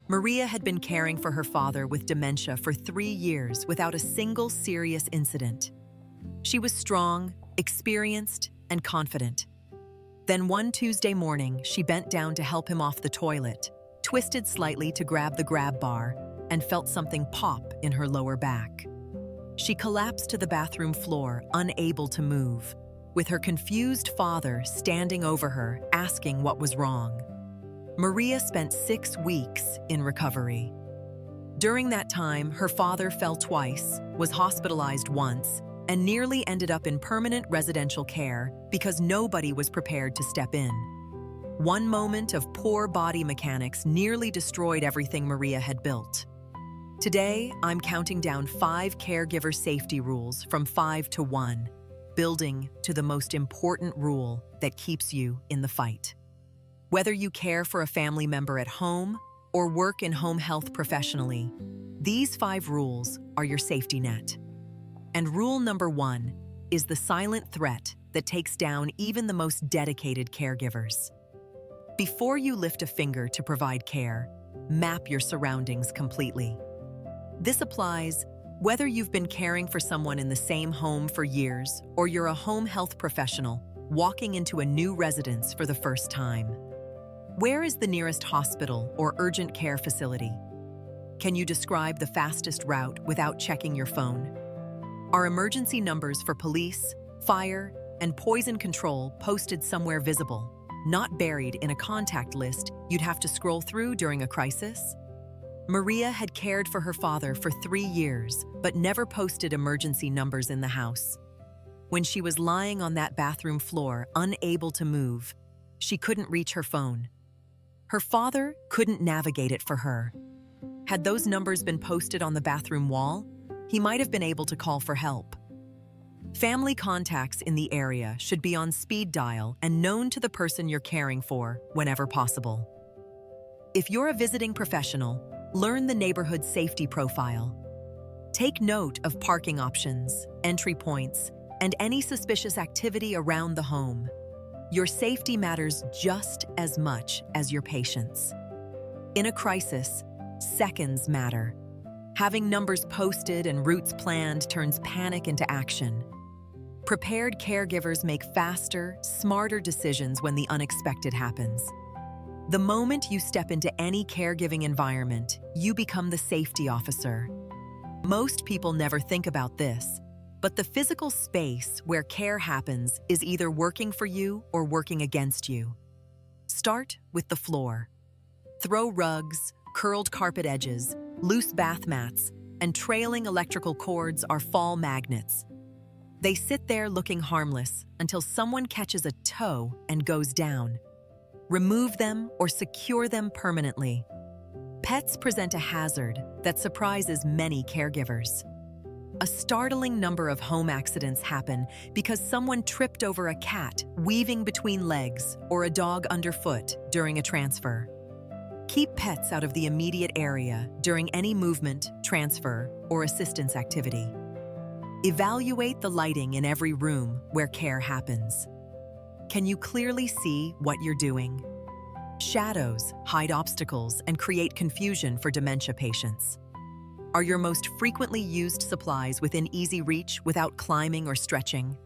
Maria had been caring for her father with dementia for 3 years without a single serious incident. She was strong, experienced, and confident. Then one Tuesday morning, she bent down to help him off the toilet, twisted slightly to grab the grab bar, and felt something pop in her lower back. She collapsed to the bathroom floor, unable to move, with her confused father standing over her, asking what was wrong. Maria spent 6 weeks in recovery. During that time, her father fell twice, was hospitalized once, and nearly ended up in permanent residential care because nobody was prepared to step in. One moment of poor body mechanics nearly destroyed everything Maria had built. Today, I'm counting down 5 caregiver safety rules from 5 to 1, building to the most important rule that keeps you in the fight. Whether you care for a family member at home or work in home health professionally, these 5 rules are your safety net. And rule number 1 is the silent threat that takes down even the most dedicated caregivers. Before you lift a finger to provide care, map your surroundings completely. This applies whether you've been caring for someone in the same home for years or you're a home health professional walking into a new residence for the first time. Where is the nearest hospital or urgent care facility? Can you describe the fastest route without checking your phone? Are emergency numbers for police, fire, and poison control posted somewhere visible, not buried in a contact list you'd have to scroll through during a crisis? Maria had cared for her father for 3 years, but never posted emergency numbers in the house. When she was lying on that bathroom floor, unable to move, she couldn't reach her phone. Her father couldn't navigate it for her. Had those numbers been posted on the bathroom wall, he might have been able to call for help. Family contacts in the area should be on speed dial and known to the person you're caring for whenever possible. If you're a visiting professional, learn the neighborhood safety profile. Take note of parking options, entry points, and any suspicious activity around the home. Your safety matters just as much as your patients. In a crisis, seconds matter. Having numbers posted and routes planned turns panic into action. Prepared caregivers make faster, smarter decisions when the unexpected happens. The moment you step into any caregiving environment, you become the safety officer. Most people never think about this, but the physical space where care happens is either working for you or working against you. Start with the floor. Throw rugs, curled carpet edges, loose bath mats, and trailing electrical cords are fall magnets. They sit there looking harmless until someone catches a toe and goes down. Remove them or secure them permanently. Pets present a hazard that surprises many caregivers. A startling number of home accidents happen because someone tripped over a cat weaving between legs or a dog underfoot during a transfer. Keep pets out of the immediate area during any movement, transfer, or assistance activity. Evaluate the lighting in every room where care happens. Can you clearly see what you're doing? Shadows hide obstacles and create confusion for dementia patients. Are your most frequently used supplies within easy reach without climbing or stretching?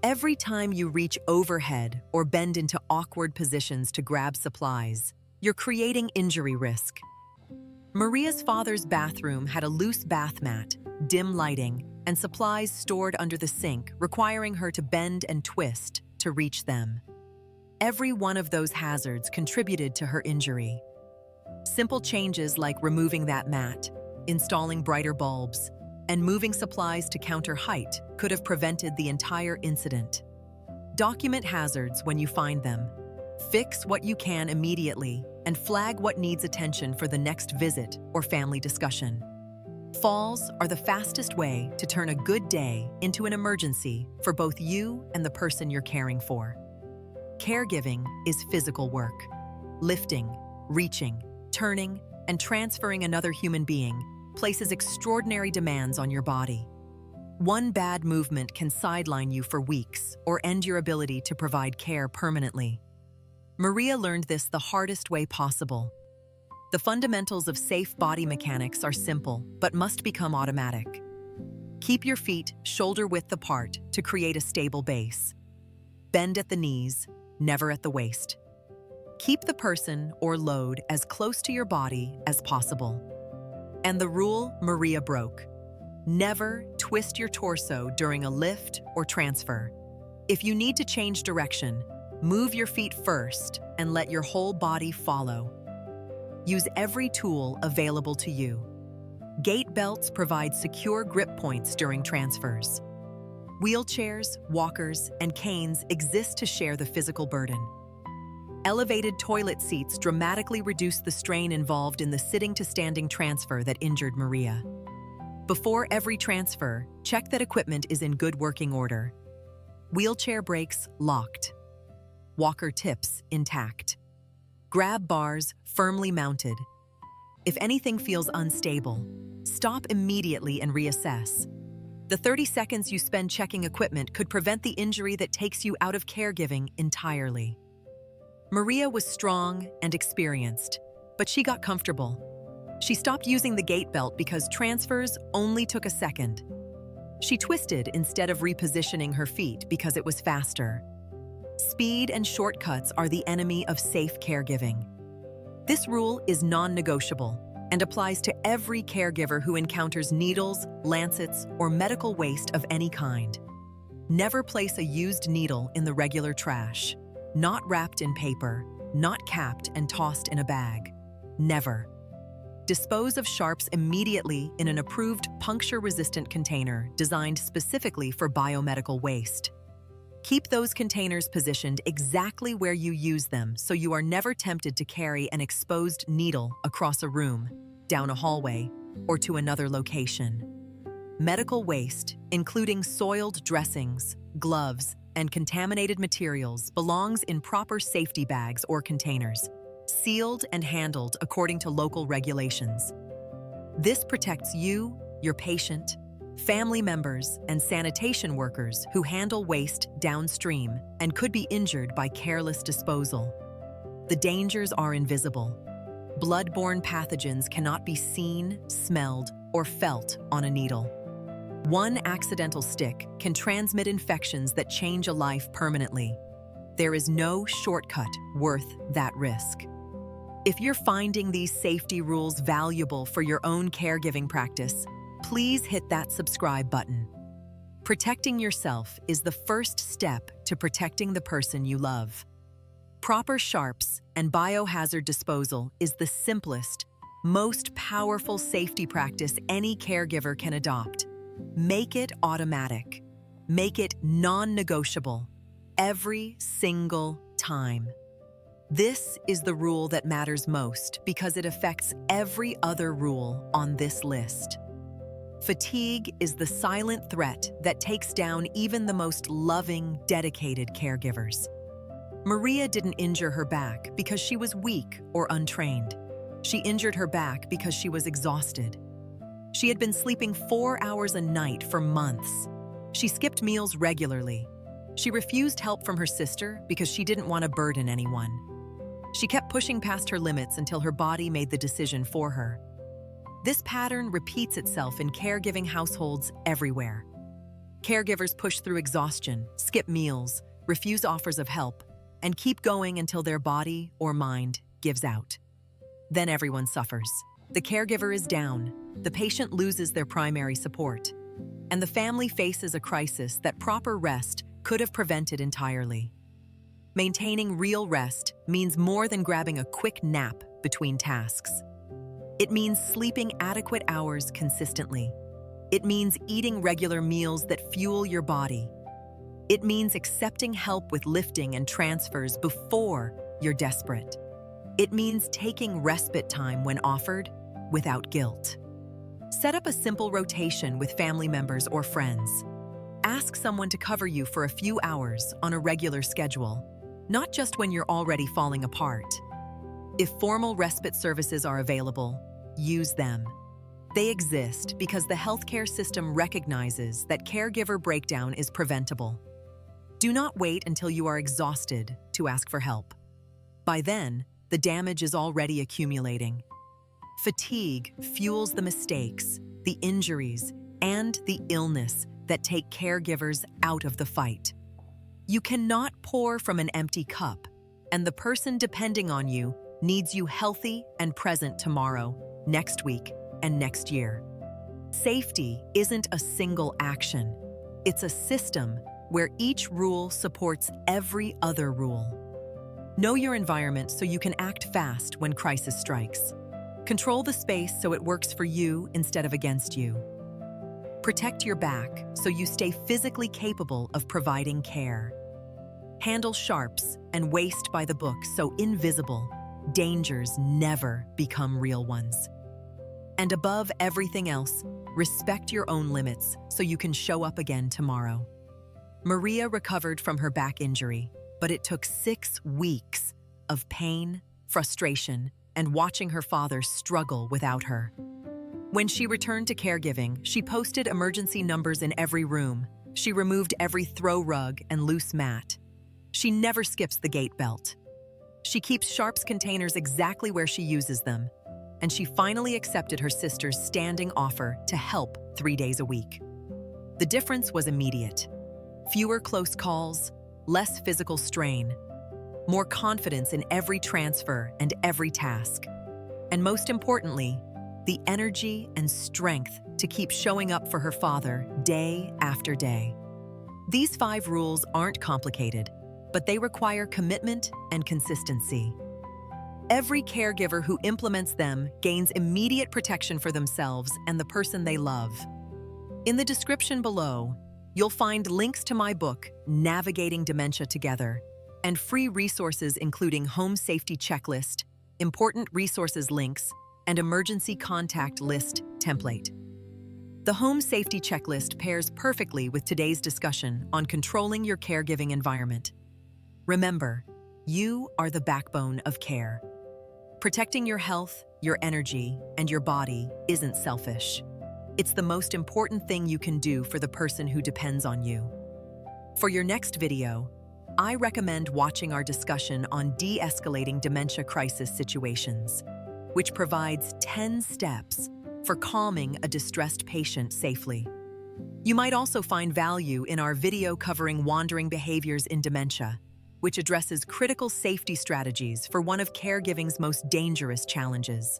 Every time you reach overhead or bend into awkward positions to grab supplies, you're creating injury risk. Maria's father's bathroom had a loose bath mat, dim lighting, and supplies stored under the sink, requiring her to bend and twist to reach them. Every one of those hazards contributed to her injury. Simple changes like removing that mat, installing brighter bulbs, and moving supplies to counter height could have prevented the entire incident. Document hazards when you find them. Fix what you can immediately and flag what needs attention for the next visit or family discussion. Falls are the fastest way to turn a good day into an emergency for both you and the person you're caring for. Caregiving is physical work. Lifting, reaching, turning, and transferring another human being places extraordinary demands on your body. One bad movement can sideline you for weeks or end your ability to provide care permanently. Maria learned this the hardest way possible. The fundamentals of safe body mechanics are simple, but must become automatic. Keep your feet shoulder-width apart to create a stable base. Bend at the knees, never at the waist. Keep the person or load as close to your body as possible. And the rule Maria broke: never twist your torso during a lift or transfer. If you need to change direction, move your feet first and let your whole body follow. Use every tool available to you. Gait belts provide secure grip points during transfers. Wheelchairs, walkers, and canes exist to share the physical burden. Elevated toilet seats dramatically reduce the strain involved in the sitting-to-standing transfer that injured Maria. Before every transfer, check that equipment is in good working order. Wheelchair brakes locked. Walker tips intact. Grab bars firmly mounted. If anything feels unstable, stop immediately and reassess. The 30 seconds you spend checking equipment could prevent the injury that takes you out of caregiving entirely. Maria was strong and experienced, but she got comfortable. She stopped using the gait belt because transfers only took a second. She twisted instead of repositioning her feet because it was faster. Speed and shortcuts are the enemy of safe caregiving. This rule is non-negotiable and applies to every caregiver who encounters needles, lancets, or medical waste of any kind. Never place a used needle in the regular trash. Not wrapped in paper, not capped and tossed in a bag. Never. Dispose of sharps immediately in an approved puncture-resistant container designed specifically for biomedical waste. Keep those containers positioned exactly where you use them so you are never tempted to carry an exposed needle across a room, down a hallway, or to another location. Medical waste, including soiled dressings, gloves, and contaminated materials, belongs in proper safety bags or containers, sealed and handled according to local regulations. This protects you, your patient, family members, and sanitation workers who handle waste downstream and could be injured by careless disposal. The dangers are invisible. Blood-borne pathogens cannot be seen, smelled, or felt on a needle. One accidental stick can transmit infections that change a life permanently. There is no shortcut worth that risk. If you're finding these safety rules valuable for your own caregiving practice, please hit that subscribe button. Protecting yourself is the first step to protecting the person you love. Proper sharps and biohazard disposal is the simplest, most powerful safety practice any caregiver can adopt. Make it automatic. Make it non-negotiable every single time. This is the rule that matters most because it affects every other rule on this list. Fatigue is the silent threat that takes down even the most loving, dedicated caregivers. Maria didn't injure her back because she was weak or untrained. She injured her back because she was exhausted. She had been sleeping 4 hours a night for months. She skipped meals regularly. She refused help from her sister because she didn't want to burden anyone. She kept pushing past her limits until her body made the decision for her. This pattern repeats itself in caregiving households everywhere. Caregivers push through exhaustion, skip meals, refuse offers of help, and keep going until their body or mind gives out. Then everyone suffers. The caregiver is down, the patient loses their primary support, and the family faces a crisis that proper rest could have prevented entirely. Maintaining real rest means more than grabbing a quick nap between tasks. It means sleeping adequate hours consistently. It means eating regular meals that fuel your body. It means accepting help with lifting and transfers before you're desperate. It means taking respite time when offered without guilt. Set up a simple rotation with family members or friends. Ask someone to cover you for a few hours on a regular schedule, not just when you're already falling apart. If formal respite services are available, use them. They exist because the healthcare system recognizes that caregiver breakdown is preventable. Do not wait until you are exhausted to ask for help. By then, the damage is already accumulating. Fatigue fuels the mistakes, the injuries, and the illness that take caregivers out of the fight. You cannot pour from an empty cup, and the person depending on you needs you healthy and present tomorrow, next week, and next year. Safety isn't a single action. It's a system where each rule supports every other rule. Know your environment so you can act fast when crisis strikes. Control the space so it works for you instead of against you. Protect your back so you stay physically capable of providing care. Handle sharps and waste by the book so invisible dangers never become real ones. And above everything else, respect your own limits so you can show up again tomorrow. Maria recovered from her back injury, but it took 6 weeks of pain, frustration, and watching her father struggle without her. When she returned to caregiving, she posted emergency numbers in every room. She removed every throw rug and loose mat. She never skips the gate belt. She keeps sharps containers exactly where she uses them. And she finally accepted her sister's standing offer to help 3 days a week. The difference was immediate. Fewer close calls, less physical strain, more confidence in every transfer and every task. And most importantly, the energy and strength to keep showing up for her father day after day. These 5 rules aren't complicated, but they require commitment and consistency. Every caregiver who implements them gains immediate protection for themselves and the person they love. In the description below, you'll find links to my book, Navigating Dementia Together, and free resources including home safety checklist, important resources links, and emergency contact list template. The home safety checklist pairs perfectly with today's discussion on controlling your caregiving environment. Remember, you are the backbone of care. Protecting your health, your energy, and your body isn't selfish. It's the most important thing you can do for the person who depends on you. For your next video, I recommend watching our discussion on de-escalating dementia crisis situations, which provides 10 steps for calming a distressed patient safely. You might also find value in our video covering wandering behaviors in dementia, which addresses critical safety strategies for one of caregiving's most dangerous challenges.